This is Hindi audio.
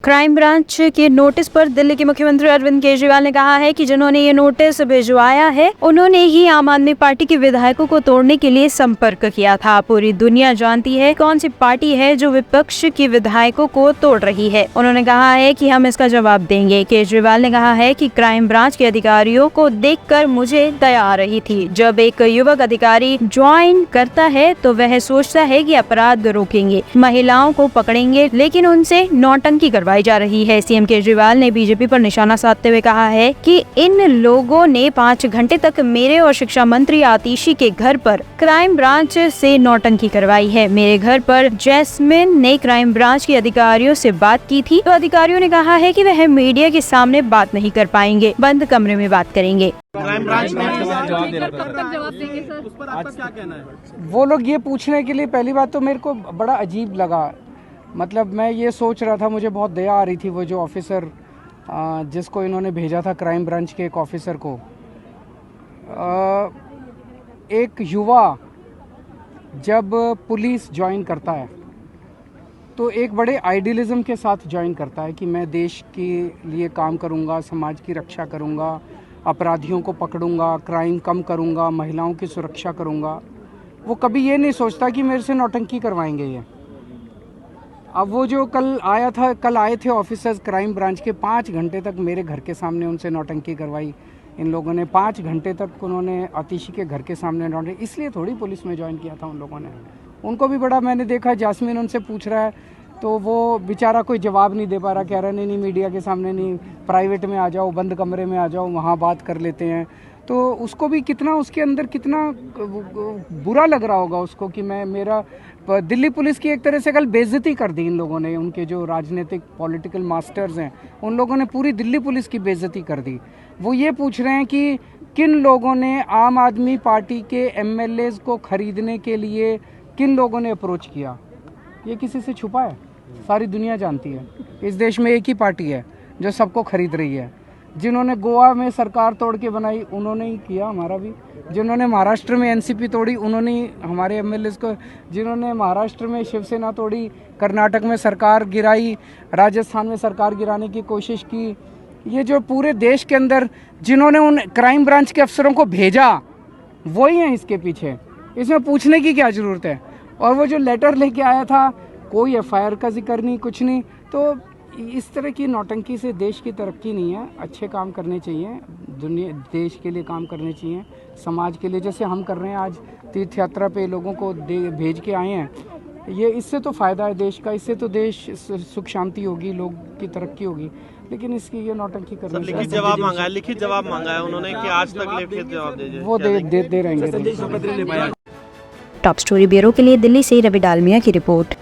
क्राइम ब्रांच के नोटिस पर दिल्ली के मुख्यमंत्री अरविंद केजरीवाल ने कहा है कि जिन्होंने ये नोटिस भिजवाया है उन्होंने ही आम आदमी पार्टी के विधायकों को तोड़ने के लिए संपर्क किया था। पूरी दुनिया जानती है कौन सी पार्टी है जो विपक्ष के विधायकों को तोड़ रही है। उन्होंने कहा है कि हम इसका जवाब देंगे। केजरीवाल ने कहा है कि क्राइम ब्रांच के अधिकारियों को देखकर मुझे दया आ रही थी। जब एक युवक अधिकारी ज्वाइन करता है तो वह सोचता है कि अपराध रोकेंगे, महिलाओं को पकड़ेंगे, लेकिन उनसे नौटंकी करवाई जा रही है। सीएम केजरीवाल ने बीजेपी पर निशाना साधते हुए कहा है कि इन लोगों ने 5 घंटे तक मेरे और शिक्षा मंत्री आतिशी के घर पर क्राइम ब्रांच से नौटंकी करवाई है। मेरे घर पर जैस्मिन ने क्राइम ब्रांच के अधिकारियों से बात की थी तो अधिकारियों ने कहा है कि वह मीडिया के सामने बात नहीं कर पाएंगे, बंद कमरे में बात करेंगे। क्राइम ब्रांच ने जवाब देंगे सर, उस पर आपका क्या कहना है? वो लोग ये पूछने के लिए पहली बात तो मेरे को बड़ा अजीब लगा। मतलब मैं ये सोच रहा था, मुझे बहुत दया आ रही थी वो जो ऑफिसर जिसको इन्होंने भेजा था, क्राइम ब्रांच के एक ऑफिसर को। एक युवा जब पुलिस ज्वाइन करता है तो एक बड़े आइडियलिज्म के साथ ज्वाइन करता है कि मैं देश के लिए काम करूंगा, समाज की रक्षा करूंगा, अपराधियों को पकड़ूंगा, क्राइम कम करूंगा, महिलाओं की सुरक्षा करूंगा। वो कभी ये नहीं सोचता कि मेरे से नौटंकी करवाएंगे ये। अब वो जो कल आए थे ऑफिसर्स क्राइम ब्रांच के, 5 घंटे तक मेरे घर के सामने उनसे नौटंकी करवाई इन लोगों ने। 5 घंटे तक उन्होंने आतिशी के घर के सामने नौटंकी, इसलिए थोड़ी पुलिस में ज्वाइन किया था उन लोगों ने। उनको भी बड़ा, मैंने देखा जैस्मिन उनसे पूछ रहा है तो वो बेचारा कोई जवाब नहीं दे पा रहा, कह रहा नहीं मीडिया के सामने नहीं, प्राइवेट में आ जाओ, बंद कमरे में आ जाओ, वहाँ बात कर लेते हैं। तो उसको भी कितना, उसके अंदर कितना बुरा लग रहा होगा उसको कि मेरा दिल्ली पुलिस की एक तरह से कल बेइज्जती कर दी इन लोगों ने। उनके जो राजनीतिक पॉलिटिकल मास्टर्स हैं उन लोगों ने पूरी दिल्ली पुलिस की बेइज्जती कर दी। वो ये पूछ रहे हैं कि किन लोगों ने आम आदमी पार्टी के एमएलएज को खरीदने के लिए किन लोगों ने अप्रोच किया। ये किसी से छुपा है? सारी दुनिया जानती है। इस देश में एक ही पार्टी है जो सबको खरीद रही है। जिन्होंने गोवा में सरकार तोड़ के बनाई उन्होंने ही किया, हमारा भी। जिन्होंने महाराष्ट्र में एनसीपी तोड़ी उन्होंने ही हमारे एमएलएस को, जिन्होंने महाराष्ट्र में शिवसेना तोड़ी, कर्नाटक में सरकार गिराई, राजस्थान में सरकार गिराने की कोशिश की, ये जो पूरे देश के अंदर जिन्होंने उन क्राइम ब्रांच के अफसरों को भेजा वही हैं इसके पीछे। इसमें पूछने की क्या ज़रूरत है? और वो जो लेटर लेके आया था, कोई एफआईआर का जिक्र नहीं, कुछ नहीं। तो इस तरह की नौटंकी से देश की तरक्की नहीं है। अच्छे काम करने चाहिए, दुनिया देश के लिए काम करने चाहिए, समाज के लिए, जैसे हम कर रहे हैं। आज तीर्थ यात्रा पे लोगों को भेज के आए हैं, ये इससे तो फ़ायदा है देश का, इससे तो देश सुख शांति होगी, लोग की तरक्की होगी। लेकिन इसकी ये नौटंकी करने से लिखित जवाब मांगा है उन्होंने कि आज तक लिखित जवाब दीजिए, वो दे रहेंगे। टॉप स्टोरी ब्यूरो के लिए दिल्ली से रवि डालमिया की रिपोर्ट।